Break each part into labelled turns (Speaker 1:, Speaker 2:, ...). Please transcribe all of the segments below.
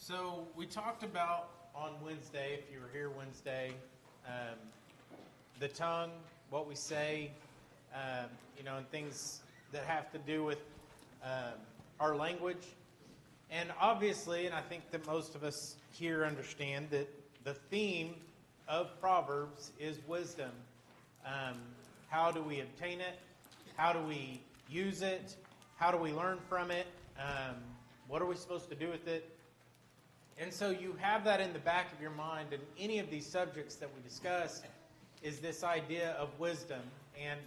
Speaker 1: So we talked about on Wednesday, if you were here Wednesday, the tongue, what we say, and things that have to do with our language. And obviously, and I think that most of us here understand that the theme of Proverbs is wisdom. How do we obtain it? How do we use it? How do we learn from it? What are we supposed to do with it? And so you have that in the back of your mind, and any of these subjects that we discuss is this idea of wisdom and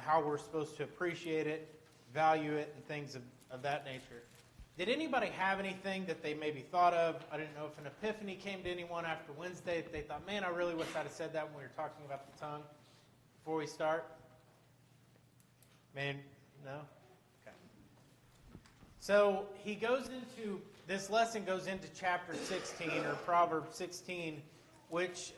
Speaker 1: how we're supposed to appreciate it, value it, and things of that nature. Did anybody have anything that they maybe thought of? I didn't know if an epiphany came to anyone after Wednesday that they thought, man, I really wish I'd have said that when we were talking about the tongue before we start. Man, no? Okay. So this lesson goes into chapter 16, or Proverbs 16, which,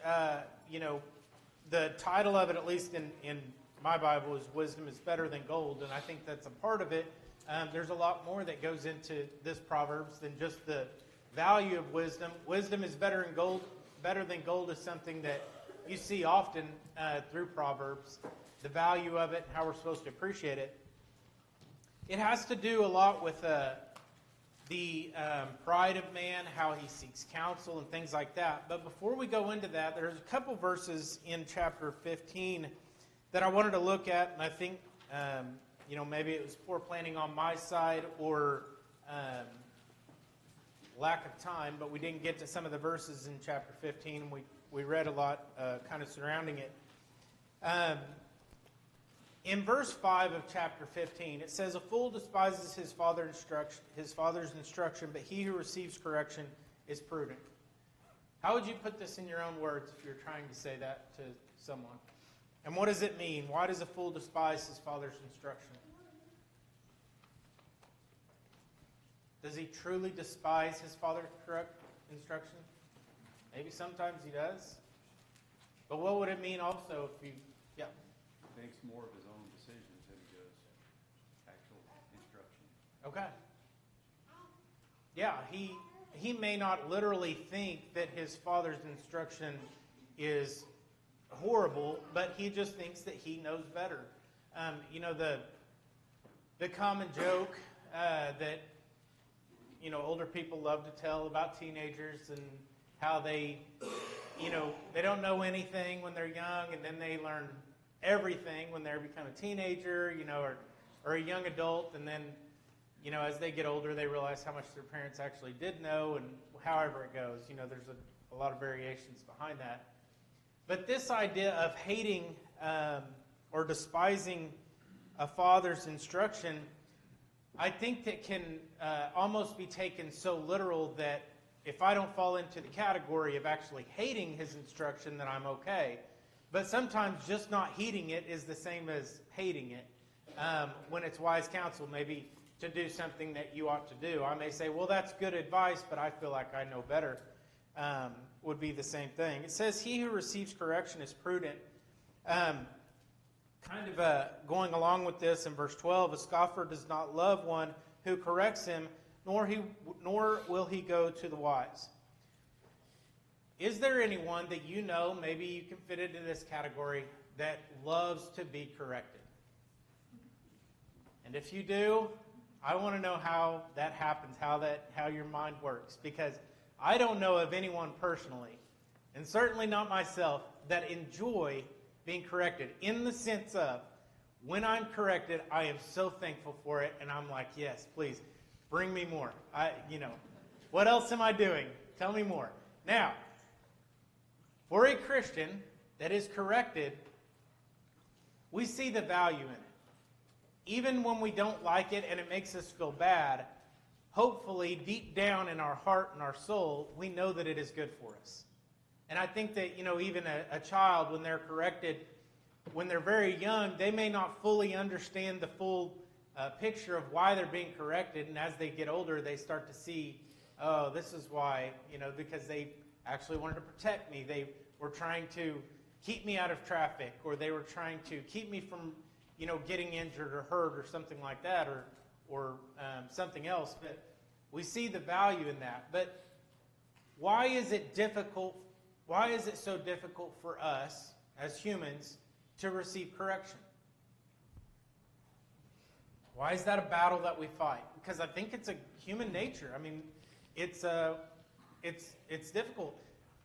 Speaker 1: the title of it, at least in my Bible, is Wisdom is Better Than Gold, and I think that's a part of it. There's a lot more that goes into this Proverbs than just the value of wisdom. Wisdom is better than gold. Better than gold is something that you see often through Proverbs, the value of it and how we're supposed to appreciate it. It has to do a lot with the pride of man, how he seeks counsel and things like that. But before we go into that, there's a couple verses in chapter 15 that I wanted to look at, and I think maybe it was poor planning on my side or lack of time, but we didn't get to some of the verses in chapter 15, and we read a lot kind of surrounding it. In verse 5 of chapter 15, it says, "A fool despises his father's instruction, but he who receives correction is prudent." How would you put this in your own words if you're trying to say that to someone? And what does it mean? Why does a fool despise his father's instruction? Does he truly despise his father's correct instruction? Maybe sometimes he does. But what would it mean also if he
Speaker 2: makes more of his own decisions than he does actual instruction?
Speaker 1: Okay. Yeah, he may not literally think that his father's instruction is horrible, but he just thinks that he knows better. The common joke that older people love to tell about teenagers and how they don't know anything when they're young, and then they learn everything when they become a teenager, or a young adult, and then, as they get older, they realize how much their parents actually did know, and however it goes, there's a lot of variations behind that. But this idea of hating or despising a father's instruction, I think that can almost be taken so literal that if I don't fall into the category of actually hating his instruction, then I'm okay. But sometimes just not heeding it is the same as hating it. When it's wise counsel, maybe to do something that you ought to do. I may say, well, that's good advice, but I feel like I know better. Would be the same thing. It says, he who receives correction is prudent. Going along with this in verse 12, a scoffer does not love one who corrects him, nor will he go to the wise. Is there anyone that maybe you can fit into this category, that loves to be corrected? And if you do, I want to know how that happens, how your mind works, because I don't know of anyone personally, and certainly not myself, that enjoy being corrected, in the sense of, when I'm corrected, I am so thankful for it, and I'm like, yes, please, bring me more. What else am I doing? Tell me more. Now, for a Christian that is corrected, we see the value in it. Even when we don't like it and it makes us feel bad, hopefully deep down in our heart and our soul, we know that it is good for us. And I think that, even a child, when they're corrected, when they're very young, they may not fully understand the full picture of why they're being corrected. And as they get older, they start to see, oh, this is why, because they actually wanted to protect me. They were trying to keep me out of traffic, or they were trying to keep me from, getting injured or hurt or something like that, or something else. But we see the value in that. But why is it difficult? Why is it so difficult for us as humans to receive correction? Why is that a battle that we fight? Because I think it's a human nature. I mean, it's difficult.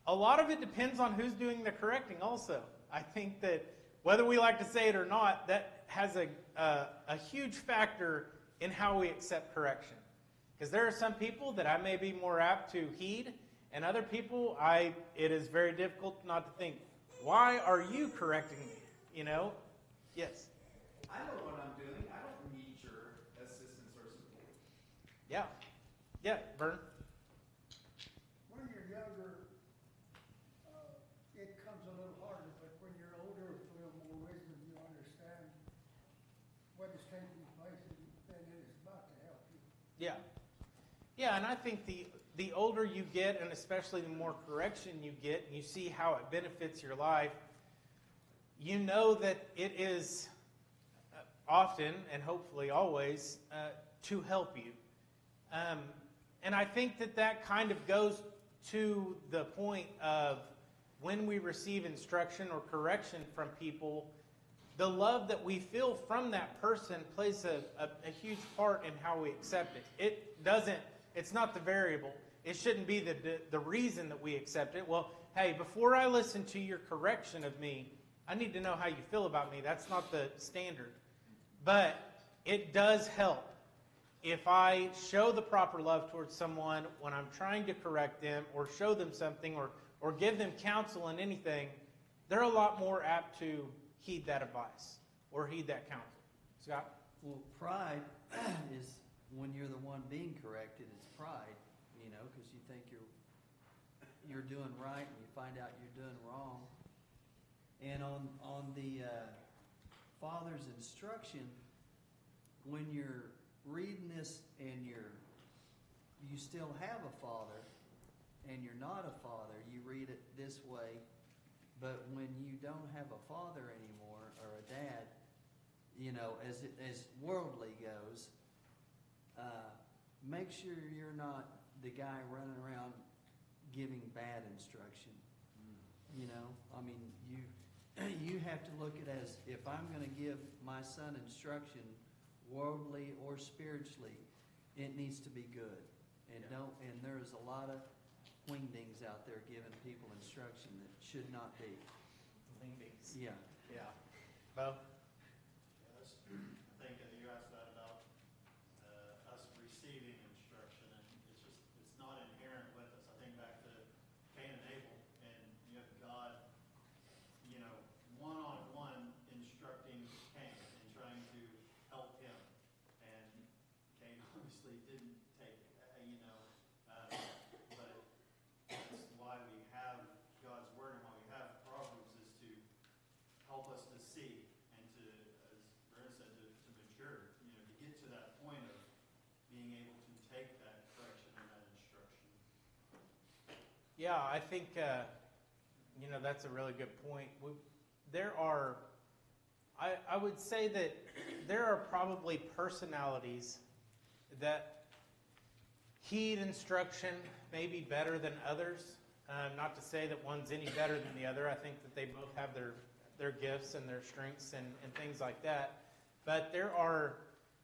Speaker 1: A lot of it depends on who's doing the correcting also. I think that whether we like to say it or not, that has a huge factor in how we accept correction. Because there are some people that I may be more apt to heed, and other people it is very difficult not to think, why are you correcting me? You know? Yes.
Speaker 3: I know what I'm doing. I don't need your assistance or support.
Speaker 1: Yeah. Yeah, Vern.
Speaker 4: When you're younger, it comes a little harder, but when you're older, with a little more wisdom, you understand what is taking place, and it is about to help you.
Speaker 1: Yeah. Yeah, and I think the older you get, and especially the more correction you get, and you see how it benefits your life, you know that it is often, and hopefully always, to help you. And I think that kind of goes to the point of when we receive instruction or correction from people, the love that we feel from that person plays a huge part in how we accept it. It's not the variable. It shouldn't be the reason that we accept it. Well, hey, before I listen to your correction of me, I need to know how you feel about me. That's not the standard. But it does help. If I show the proper love towards someone when I'm trying to correct them or show them something or give them counsel in anything, they're a lot more apt to heed that advice or heed that counsel. Scott?
Speaker 5: Well, pride is when you're the one being corrected, it's pride, because you think you're doing right and you find out you're doing wrong. And on the Father's instruction, when you're reading this and you still have a father and you're not a father, you read it this way. But when you don't have a father anymore or a dad, as worldly goes, make sure you're not the guy running around giving bad instruction. You have to look at it as, if I'm going to give my son instruction, worldly or spiritually, it needs to be good. And there's a lot of wingdings out there giving people instruction that should not be.
Speaker 1: Wingdings.
Speaker 5: Yeah.
Speaker 1: Yeah. Bo?
Speaker 6: I think you asked that about us receiving instruction, and it's not inherent with us. I think back to Cain and Abel, and you have God, one-on-one instructing Cain and trying to help him, and Cain obviously didn't take it, but that's why we have God's Word and why we have Proverbs, is to help us to see and to, as Brenda said, to mature, to get to that point of being able to take that correction and that instruction.
Speaker 1: Yeah, I think, that's a really good point. I would say that there are probably personalities that heed instruction maybe better than others. Not to say that one's any better than the other. I think that they both have their gifts and their strengths and things like that. But there are,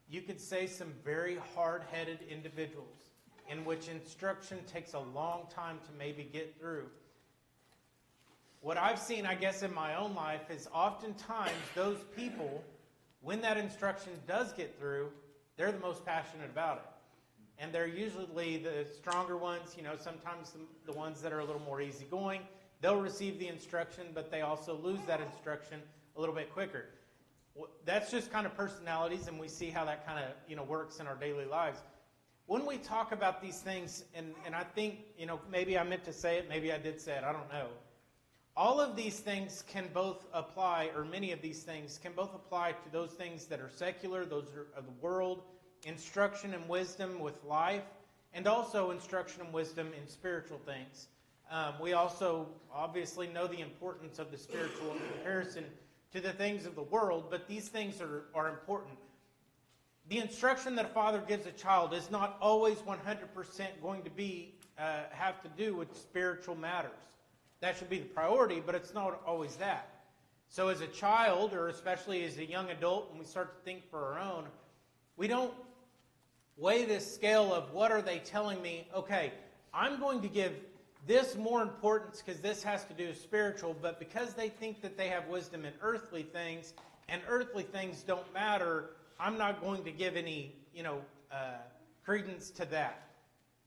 Speaker 1: you could say, some very hard-headed individuals in which instruction takes a long time to maybe get through. What I've seen, I guess, in my own life is oftentimes those people, when that instruction does get through, they're the most passionate about it. And they're usually the stronger ones, sometimes the ones that are a little more easygoing. They'll receive the instruction, but they also lose that instruction a little bit quicker. That's just kind of personalities, and we see how that kind of, works in our daily lives. When we talk about these things, and I think, maybe I meant to say it, maybe I did say it, I don't know. All of these things can both apply, or many of these things can both apply to those things that are secular, those are of the world, instruction and wisdom with life, and also instruction and wisdom in spiritual things. We also obviously know the importance of the spiritual in comparison to the things of the world, but these things are important. The instruction that a father gives a child is not always 100% going to be have to do with spiritual matters. That should be the priority, but it's not always that. So as a child, or especially as a young adult, when we start to think for our own, we don't weigh this scale of what are they telling me? Okay, I'm going to give this more importance because this has to do with spiritual, but because they think that they have wisdom in earthly things, and earthly things don't matter, I'm not going to give any, credence to that.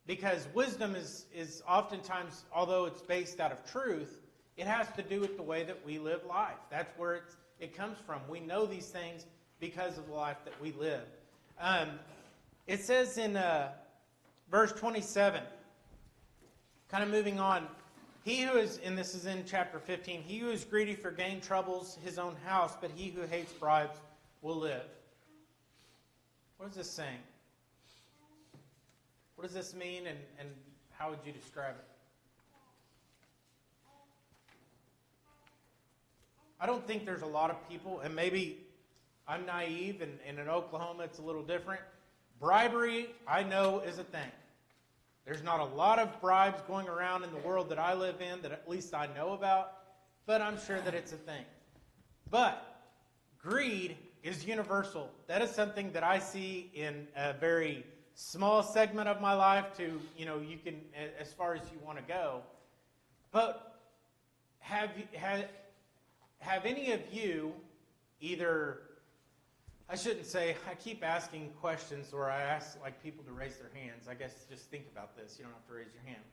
Speaker 1: Because wisdom is oftentimes, although it's based out of truth, it has to do with the way that we live life. That's where it comes from. We know these things because of the life that we live. It says in verse 27, kind of moving on, he who is, and this is in chapter 15, he who is greedy for gain troubles his own house, but he who hates bribes will live. What is this saying? What does this mean, and how would you describe it? I don't think there's a lot of people, and maybe I'm naive, and in Oklahoma it's a little different. Bribery, I know, is a thing. There's not a lot of bribes going around in the world that I live in that at least I know about, but I'm sure that it's a thing. But greed is universal. That is something that I see in a very small segment of my life to, you can, as far as you want to go. But have any of you either, I shouldn't say, I keep asking questions or I ask people to raise their hands. I guess just think about this. You don't have to raise your hand.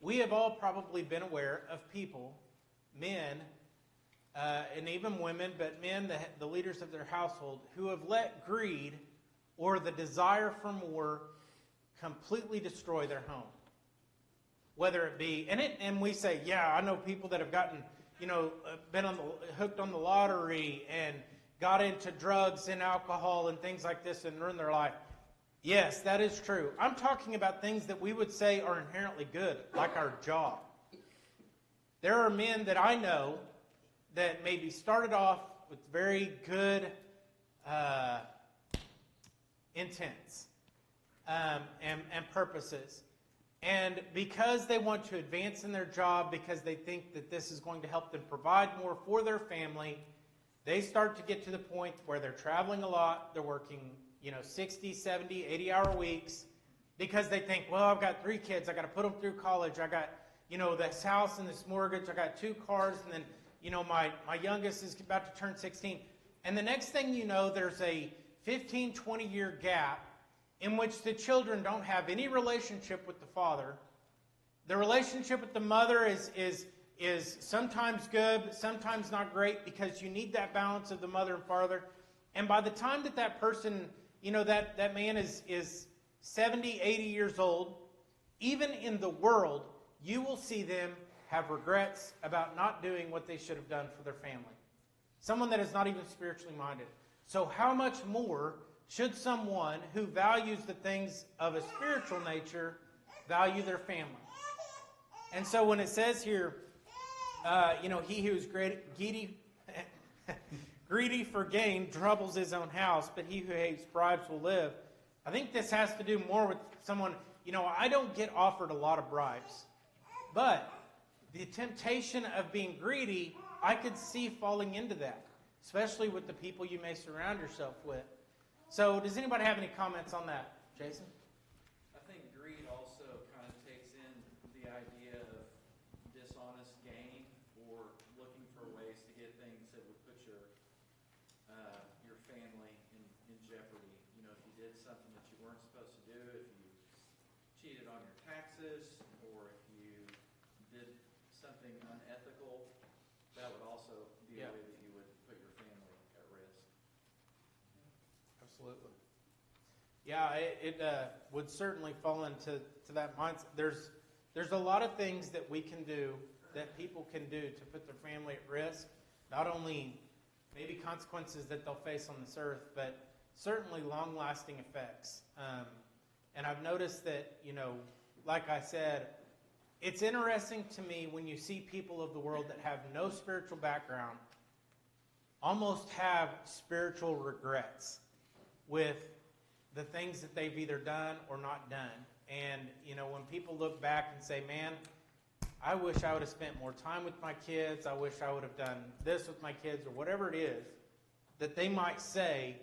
Speaker 1: We have all probably been aware of people, men, and even women, but men, the leaders of their household, who have let greed or the desire for more completely destroy their home. Whether it be, and we say, yeah, I know people that have gotten, been hooked on the lottery and got into drugs and alcohol and things like this and ruined their life. Yes, that is true. I'm talking about things that we would say are inherently good, like our job. There are men that I know that maybe started off with very good intents and purposes. And because they want to advance in their job, because they think that this is going to help them provide more for their family, they start to get to the point where they're traveling a lot, they're working, 60, 70, 80-hour weeks, because they think, well, I've got 3 kids, I got to put them through college, I got, this house and this mortgage, I got 2 cars, and then, my youngest is about to turn 16. And the next thing you know, there's a 15, 20-year gap in which the children don't have any relationship with the father. The relationship with the mother is sometimes good, sometimes not great, because you need that balance of the mother and father. And by the time that person, that man is 70, 80 years old, even in the world, you will see them have regrets about not doing what they should have done for their family. Someone that is not even spiritually minded. So how much more should someone who values the things of a spiritual nature value their family? And so when it says here, he who is greedy for gain troubles his own house, but he who hates bribes will live. I think this has to do more with someone, I don't get offered a lot of bribes. But the temptation of being greedy, I could see falling into that, especially with the people you may surround yourself with. So does anybody have any comments on that? Jason?
Speaker 5: I think greed also kind of takes in the idea of dishonest gain or looking for ways to get things that would put your family in jeopardy. If you did something that you weren't supposed to do, if you cheated on your taxes, or if you did something unethical, that would also be a way that you would put your family at risk.
Speaker 1: Absolutely. Yeah, it would certainly fall into that mindset. There's a lot of things that we can do, that people can do to put their family at risk. Not only maybe consequences that they'll face on this earth, but certainly long-lasting effects. And I've noticed that, like I said, it's interesting to me when you see people of the world that have no spiritual background almost have spiritual regrets with the things that they've either done or not done. And, when people look back and say, man, I wish I would have spent more time with my kids, I wish I would have done this with my kids, or whatever it is, that they might say,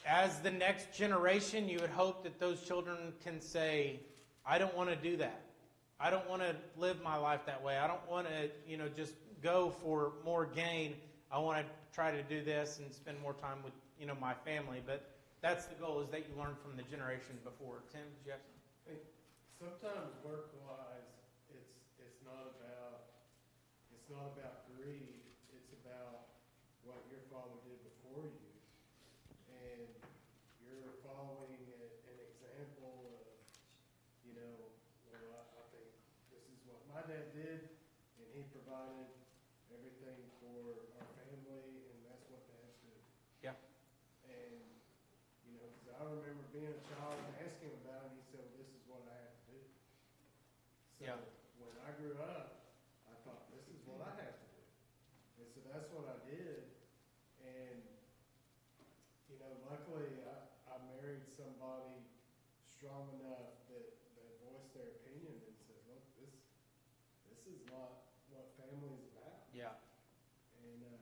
Speaker 1: as the next generation, you would hope that those children can say, I don't want to do that. I don't want to live my life that way. I don't want to, just go for more gain. I want to try to do this and spend more time with, my family. But that's the goal, is that you learn from the generation before. Tim, did you have something?
Speaker 7: Sometimes work-wise, it's not about greed. It's about what your father did before you, and you're following an example of, I think this is what my dad did, and he provided everything for our family, and that's what dads do.
Speaker 1: Yeah.
Speaker 7: And, because I remember being a child and asking him about it, and he said, well, this is what I have to do. So
Speaker 1: Yeah.
Speaker 7: when I grew up, I thought, this is what I have to do. And so that's what I did. And, luckily I married somebody strong enough that voiced their opinion and said, look, this is not what family's about.
Speaker 1: Yeah.
Speaker 7: And, then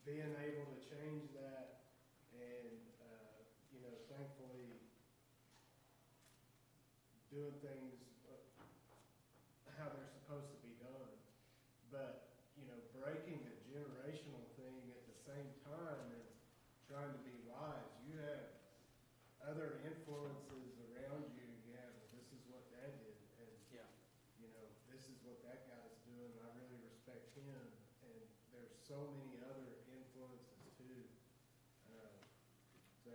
Speaker 7: being able to change that and, thankfully doing things how they're supposed to be done. But, breaking a generational thing at the same time and trying to be wise. You have other influences around you. You have, well, this is what Dad did, and
Speaker 1: Yeah.
Speaker 7: This is what that guy's doing. I really respect him, and there's so many other influences too. So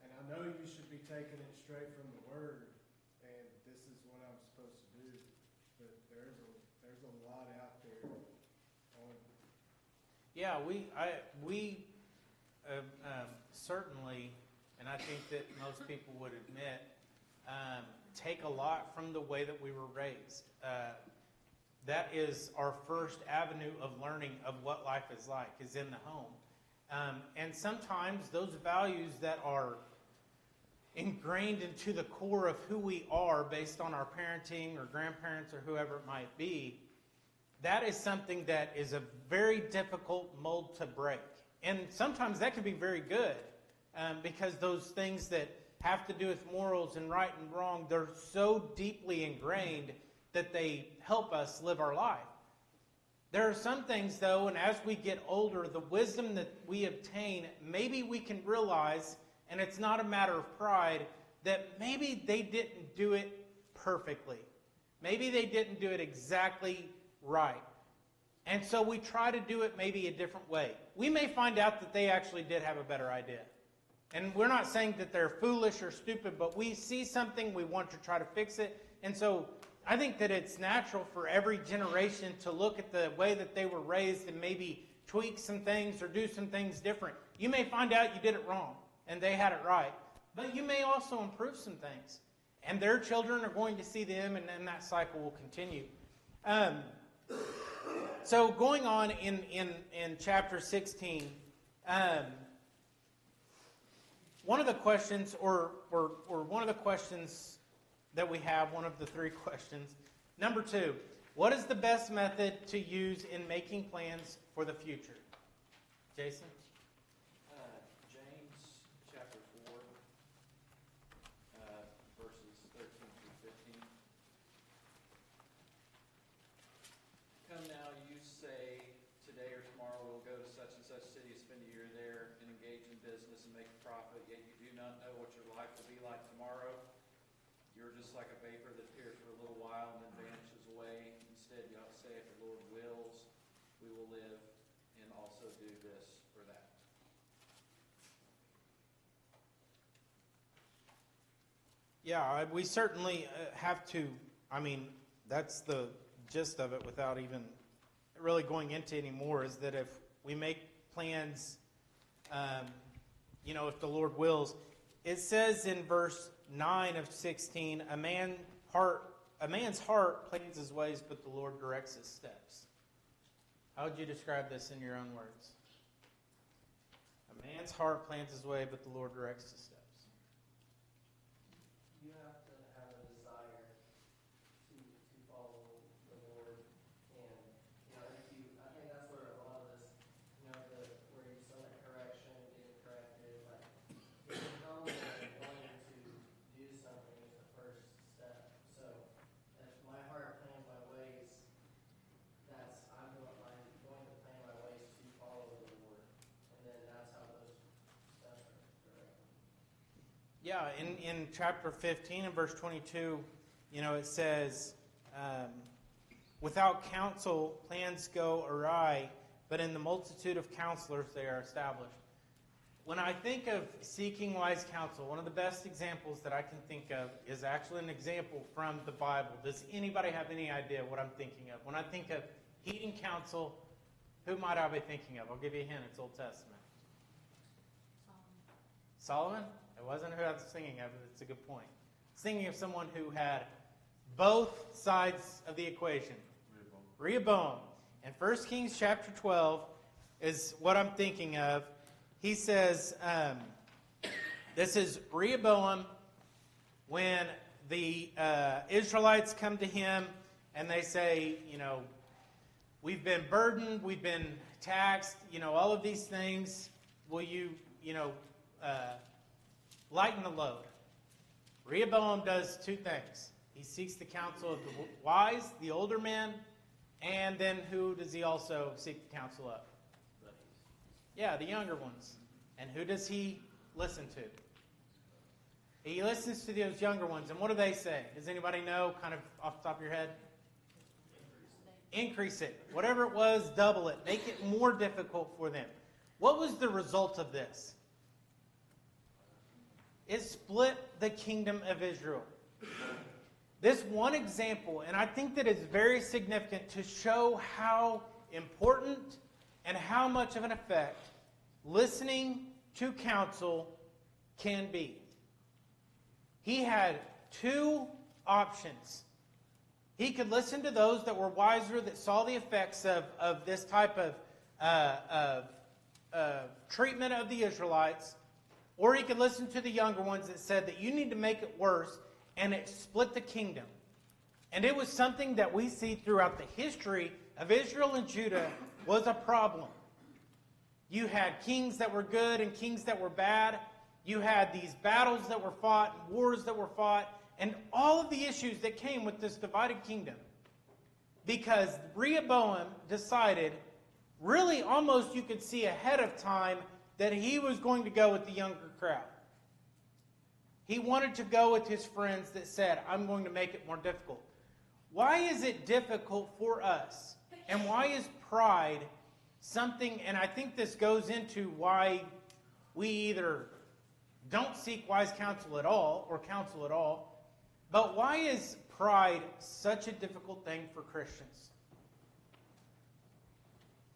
Speaker 7: and I know you should be taking it straight from the Word, and this is what I'm supposed to do. But there's a lot out there.
Speaker 1: Yeah, we certainly, and I think that most people would admit, take a lot from the way that we were raised. That is our first avenue of learning of what life is like, is in the home. And sometimes those values that are ingrained into the core of who we are based on our parenting or grandparents or whoever it might be, that is something that is a very difficult mold to break. And sometimes that can be very good, because those things that have to do with morals and right and wrong, they're so deeply ingrained that they help us live our life. There are some things, though, and as we get older, the wisdom that we obtain, maybe we can realize, and it's not a matter of pride, that maybe they didn't do it perfectly. Maybe they didn't do it exactly right. And so we try to do it maybe a different way. We may find out that they actually did have a better idea. And we're not saying that they're foolish or stupid, but we see something, we want to try to fix it. And so I think that it's natural for every generation to look at the way that they were raised and maybe tweak some things or do some things different. You may find out you did it wrong and they had it right, but you may also improve some things. And their children are going to see them, and then that cycle will continue. So going on in chapter 16, one of the questions, or one of the questions that we have, one of the three questions, number 2, what is the best method to use in making plans for the future? Jason?
Speaker 2: James chapter 4, verses 13 through 15. Come now, you say, today or tomorrow we'll go to such and such city, spend a year there, and engage in business and make a profit, yet you do not know what your life will be like tomorrow. You're just like a vapor that appears for a little while and then vanishes away. Instead, you ought to say, if the Lord wills, we will live and also do this or that.
Speaker 1: Yeah, we certainly have to, that's the gist of it without even really going into any more, is that if we make plans, if the Lord wills, it says in verse 9 of 16, a man's heart plans his ways, but the Lord directs his steps. How would you describe this in your own words? A man's heart plans his way, but the Lord directs his steps.
Speaker 8: You have to have a desire to follow the Lord, and I think that's where a lot of this, where you send that correction, getting corrected, like getting humble and wanting to do something is the first step. So if my heart plans my ways, I'm going to plan my ways to follow the Lord, and then that's how those steps are directed.
Speaker 1: Yeah, in chapter 15 and verse 22, it says, without counsel, plans go awry, but in the multitude of counselors they are established. When I think of seeking wise counsel, one of the best examples that I can think of is actually an example from the Bible. Does anybody have any idea what I'm thinking of? When I think of heeding counsel, who might I be thinking of? I'll give you a hint. It's Old Testament. Solomon? It wasn't who I was thinking of, but it's a good point. I was thinking of someone who had both sides of the equation. Rehoboam. And 1 Kings chapter 12 is what I'm thinking of. He says, this is Rehoboam when the Israelites come to him and they say, we've been burdened, we've been taxed, all of these things. Will you, lighten the load? Rehoboam does two things. He seeks the counsel of the wise, the older men, and then who does he also seek the counsel of? Yeah, the younger ones. And who does he listen to? He listens to those younger ones. And what do they say? Does anybody know, kind of off the top of your head? Increase it. Whatever it was, double it. Make it more difficult for them. What was the result of this? It split the kingdom of Israel. This one example, and I think that is very significant to show how important and how much of an effect listening to counsel can be. He had two options. He could listen to those that were wiser, that saw the effects of this type of treatment of the Israelites, or he could listen to the younger ones that said that you need to make it worse, and it split the kingdom. And it was something that we see throughout the history of Israel and Judah was a problem. You had kings that were good and kings that were bad. You had these battles that were fought, and wars that were fought, and all of the issues that came with this divided kingdom. Because Rehoboam decided, really almost you could see ahead of time, that he was going to go with the younger crowd. He wanted to go with his friends that said, I'm going to make it more difficult. Why is it difficult for us? And why is pride something, and I think this goes into why we either don't seek wise counsel at all, or counsel at all, but why is pride such a difficult thing for Christians?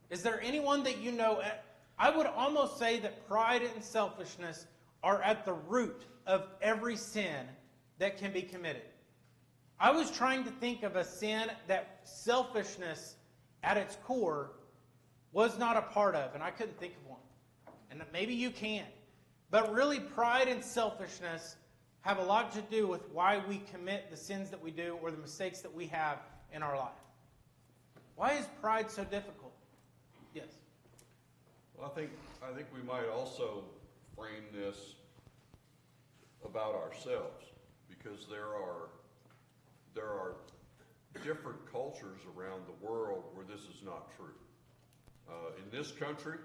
Speaker 1: Is there anyone that you know? I would almost say that pride and selfishness are at the root of every sin that can be committed. I was trying to think of a sin that selfishness at its core was not a part of, and I couldn't think of one. And maybe you can. But really, pride and selfishness have a lot to do with why we commit the sins that we do or the mistakes that we have in our life. Why is pride so difficult? Yes.
Speaker 9: Well, I think we might also frame this about ourselves, because there are different cultures around the world where this is not true. In this country,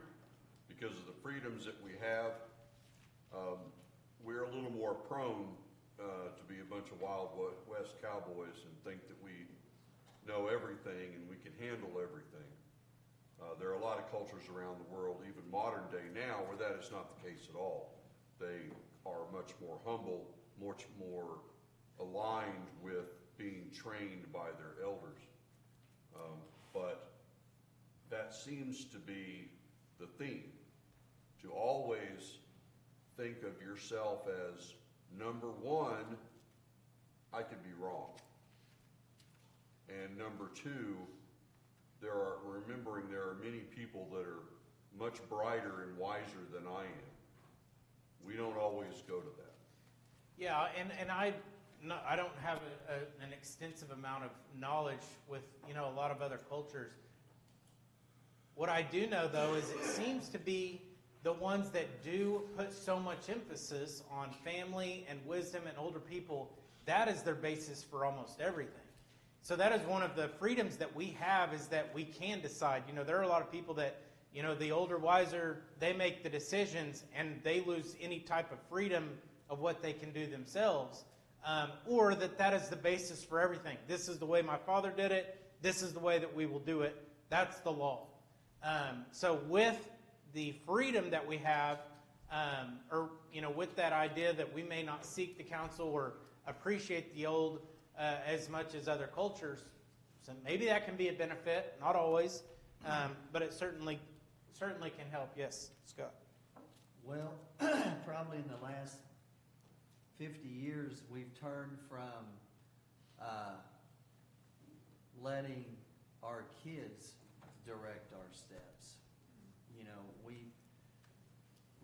Speaker 9: because of the freedoms that we have, we're a little more prone to be a bunch of Wild West cowboys and think that we know everything and we can handle everything. There are a lot of cultures around the world, even modern day now, where that is not the case at all. They are much more humble, much more aligned with being trained by their elders. But that seems to be the theme, to always think of yourself as number one, I could be wrong. And number two, there are many people that are much brighter and wiser than I am. We don't always go to that.
Speaker 1: Yeah, and I don't have an extensive amount of knowledge with, a lot of other cultures. What I do know, though, is it seems to be the ones that do put so much emphasis on family and wisdom and older people, that is their basis for almost everything. So that is one of the freedoms that we have, is that we can decide. There are a lot of people that, the older, wiser, they make the decisions and they lose any type of freedom of what they can do themselves. Or that is the basis for everything. This is the way my father did it. This is the way that we will do it. That's the law. So with the freedom that we have, with that idea that we may not seek the counsel or appreciate the old as much as other cultures, so maybe that can be a benefit, not always, but it certainly can help. Yes, Scott.
Speaker 5: Well, probably in the last 50 years, we've turned from letting our kids direct our steps. We,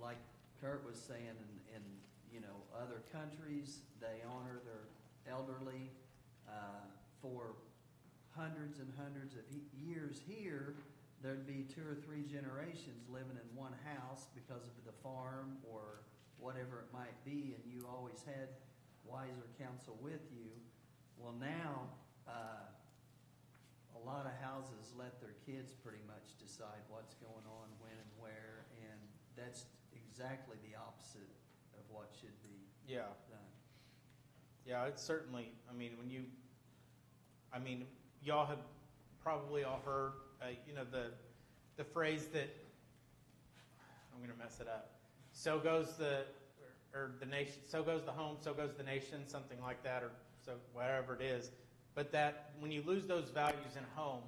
Speaker 5: like Kurt was saying, in other countries, they honor their elderly for hundreds and hundreds of years. Here, there'd be 2 or 3 generations living in one house because of the farm or whatever it might be, and you always had wiser counsel with you. Well, now, a lot of houses let their kids pretty much decide what's going on, when and where, and that's exactly the opposite of what should be done.
Speaker 1: Yeah, it's certainly, y'all have probably all heard, the phrase that, I'm going to mess it up, so goes the nation, so goes the home, so goes the nation, something like that, or so whatever it is. But that when you lose those values in home,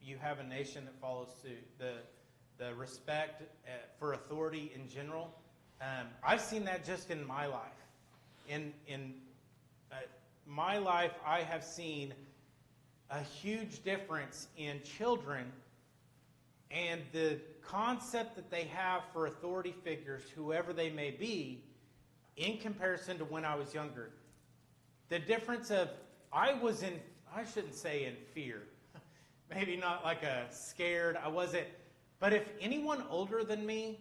Speaker 1: you have a nation that follows suit. The respect for authority in general. I've seen that just in my life. In my life, I have seen a huge difference in children and the concept that they have for authority figures, whoever they may be, in comparison to when I was younger. The difference of, I shouldn't say in fear, maybe not like a scared, I wasn't, but if anyone older than me,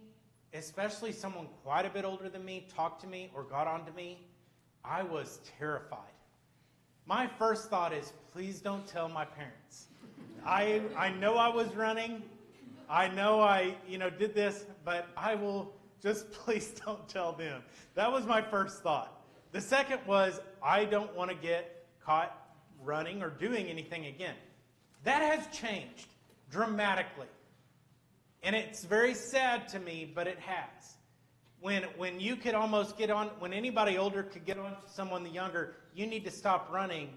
Speaker 1: especially someone quite a bit older than me, talked to me or got onto me, I was terrified. My first thought is, please don't tell my parents. I know I was running. I know I, did this, but I will just please don't tell them. That was my first thought. The second was, I don't want to get caught running or doing anything again. That has changed dramatically. And it's very sad to me, but it has. When you could almost get on, when anybody older could get on to someone younger, you need to stop running,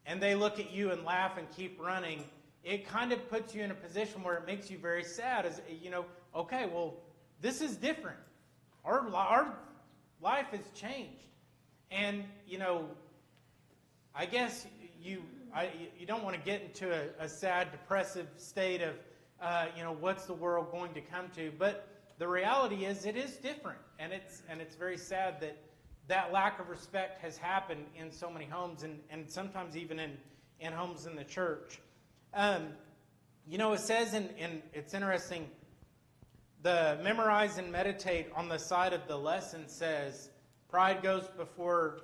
Speaker 1: and they look at you and laugh and keep running, it kind of puts you in a position where it makes you very sad. As okay, well, this is different. Our life has changed. And, I guess you don't want to get into a sad, depressive state of, what's the world going to come to? But the reality is, it is different, and it's very sad that lack of respect has happened in so many homes, and sometimes even in homes in the church. It says, and it's interesting, the memorize and meditate on the side of the lesson says, pride goes before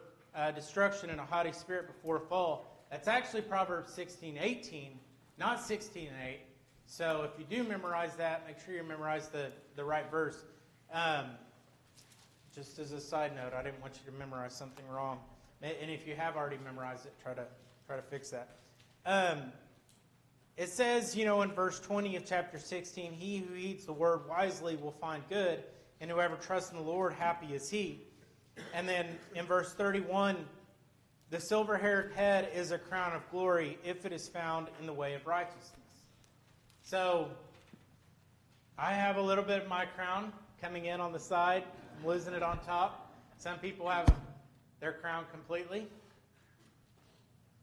Speaker 1: destruction and a haughty spirit before a fall. That's actually Proverbs 16:18, not 16:8. So if you do memorize that, make sure you memorize the right verse. Just as a side note, I didn't want you to memorize something wrong. And if you have already memorized it, try to fix that. It says, in verse 20 of chapter 16, he who heeds the word wisely will find good, and whoever trusts in the Lord, happy is he. And then in verse 31, the silver-haired head is a crown of glory if it is found in the way of righteousness. So I have a little bit of my crown coming in on the side. I'm losing it on top. Some people have their crown completely.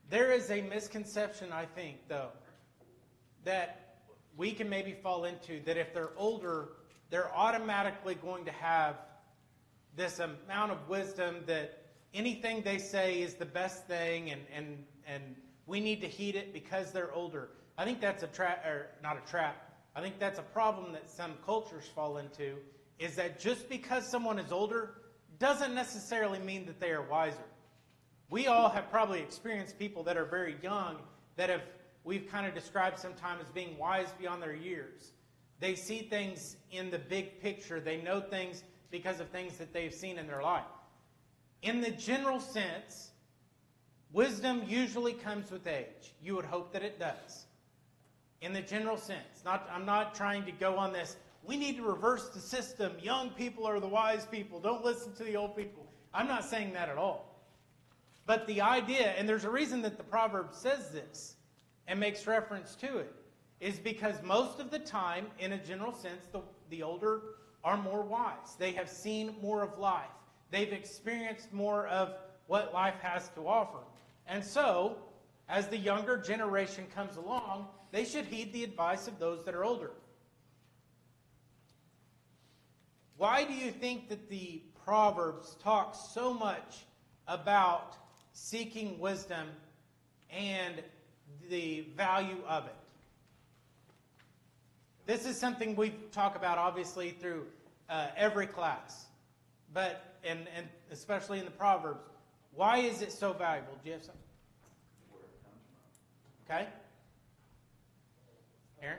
Speaker 1: There is a misconception, I think, though, that we can maybe fall into, that if they're older, they're automatically going to have this amount of wisdom that anything they say is the best thing, and we need to heed it because they're older. I think that's a trap, or not a trap. I think that's a problem that some cultures fall into, is that just because someone is older doesn't necessarily mean that they are wiser. We all have probably experienced people that are very young that we've kind of described sometimes as being wise beyond their years. They see things in the big picture. They know things because of things that they've seen in their life. In the general sense, wisdom usually comes with age. You would hope that it does. In the general sense. I'm not trying to go on this, we need to reverse the system. Young people are the wise people. Don't listen to the old people. I'm not saying that at all. But the idea, and there's a reason that the Proverbs says this and makes reference to it, is because most of the time, in a general sense, the older are more wise. They have seen more of life. They've experienced more of what life has to offer. And so, as the younger generation comes along, they should heed the advice of those that are older. Why do you think that the Proverbs talk so much about seeking wisdom and the value of it? This is something we talk about, obviously, through every class, but and especially in the Proverbs. Why is it so valuable? Do you have something?
Speaker 3: Where it comes from.
Speaker 1: Okay. Aaron?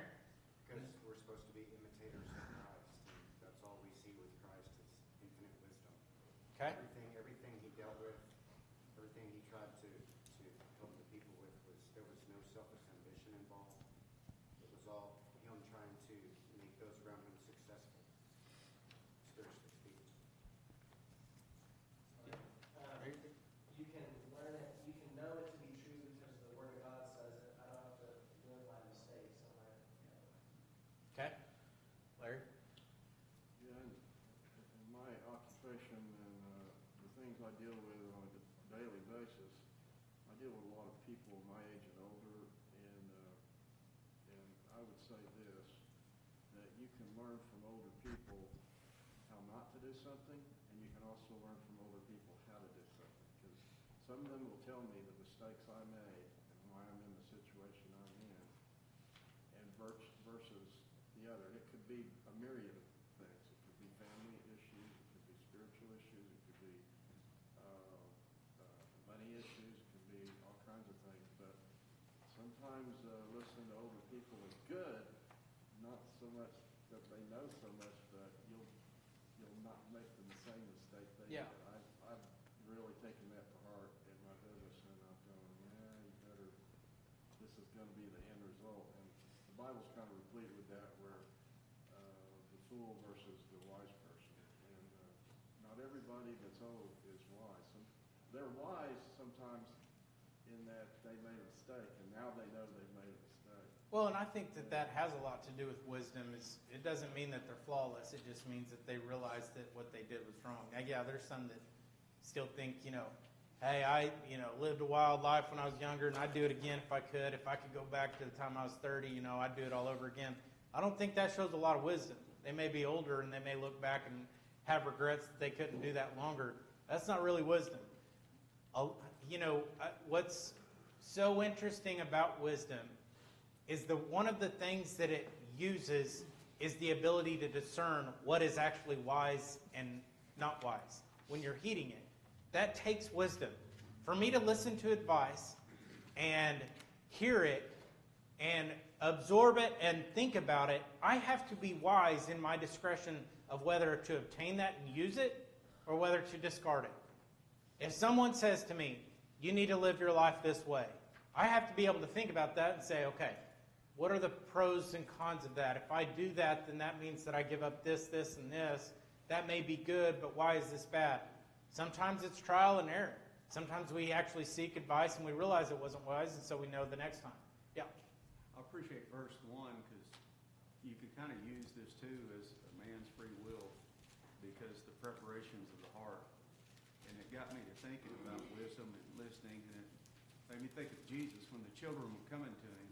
Speaker 10: Because we're supposed to be imitators of Christ. And that's all we see with Christ is infinite wisdom.
Speaker 1: Okay.
Speaker 10: Everything he dealt with, everything he tried to help the people with, there was no selfish ambition involved. It was all him trying to make those around him successful, spiritually speaking.
Speaker 8: You can learn it, you can know it to be true because the Word of God says it. I don't have to live by mistakes.
Speaker 1: Okay. Larry?
Speaker 11: Yeah, in my occupation and the things I deal with on a daily basis, I deal with a lot of people my age and older, and I would say this, that you can learn from older people how not to do something, and you can also learn from older people how to do something, because some of them will tell me the mistakes I made and why I'm in the situation I'm in, and versus the other. It could be a myriad of things. It could be family issues, it could be spiritual issues, it could be money issues, it could be all kinds of things. But sometimes listening to older people is good, not so much that they know so much, but you'll not make the same mistake they
Speaker 1: Yeah.
Speaker 11: did. I've really taken that to heart in my business, and I've gone, yeah, you better, this is going to be the end result. And the Bible's kind of replete with that, where the fool versus the wise person. And not everybody that's old is wise. They're wise sometimes in that they made a mistake, and now they know they've made a mistake.
Speaker 1: Well, and I think that has a lot to do with wisdom. It doesn't mean that they're flawless. It just means that they realize that what they did was wrong. Now, yeah, there's some that still think, hey, I lived a wild life when I was younger, and I'd do it again if I could. If I could go back to the time I was 30, I'd do it all over again. I don't think that shows a lot of wisdom. They may be older, and they may look back and have regrets that they couldn't do that longer. That's not really wisdom. What's so interesting about wisdom is one of the things that it uses is the ability to discern what is actually wise and not wise when you're heeding it. That takes wisdom. For me to listen to advice and hear it and absorb it and think about it, I have to be wise in my discretion of whether to obtain that and use it or whether to discard it. If someone says to me, you need to live your life this way, I have to be able to think about that and say, okay, what are the pros and cons of that? If I do that, then that means that I give up this, this, and this. That may be good, but why is this bad? Sometimes it's trial and error. Sometimes we actually seek advice and we realize it wasn't wise, and so we know the next time. Yeah.
Speaker 12: I appreciate verse 1 because you could kind of use this too as a man's free will, because the preparations of the heart. And it got me to thinking about wisdom and listening, and it made me think of Jesus when the children were coming to him.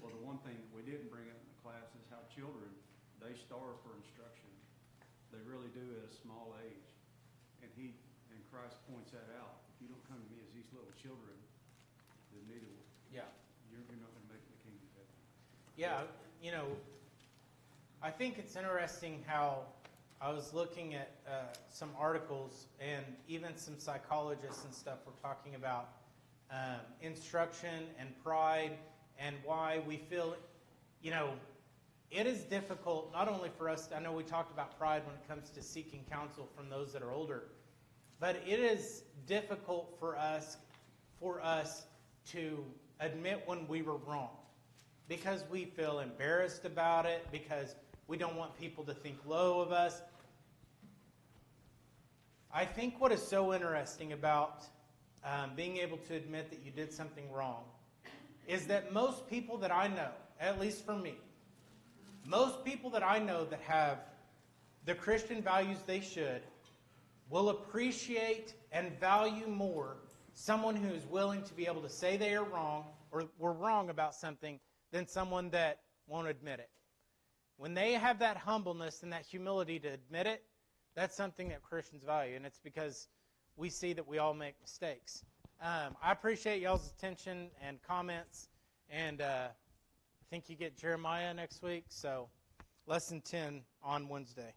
Speaker 12: Well, the one thing that we didn't bring up in the classes how children, they starve for instruction. They really do at a small age. And Christ points that out. If you don't come to me as these little children, then neither will.
Speaker 1: Yeah.
Speaker 12: You're not going to make the kingdom of heaven.
Speaker 1: Yeah, I think it's interesting how I was looking at some articles, and even some psychologists and stuff were talking about instruction and pride, and why we feel, it is difficult not only for us, I know we talked about pride when it comes to seeking counsel from those that are older, but it is difficult for us to admit when we were wrong, because we feel embarrassed about it, because we don't want people to think low of us. I think what is so interesting about being able to admit that you did something wrong is that most people that I know, at least for me, most people that I know that have the Christian values they should, will appreciate and value more someone who is willing to be able to say they are wrong or were wrong about something than someone that won't admit it. When they have that humbleness and that humility to admit it, that's something that Christians value, and it's because we see that we all make mistakes. I appreciate y'all's attention and comments, and I think you get Jeremiah next week, so lesson 10 on Wednesday.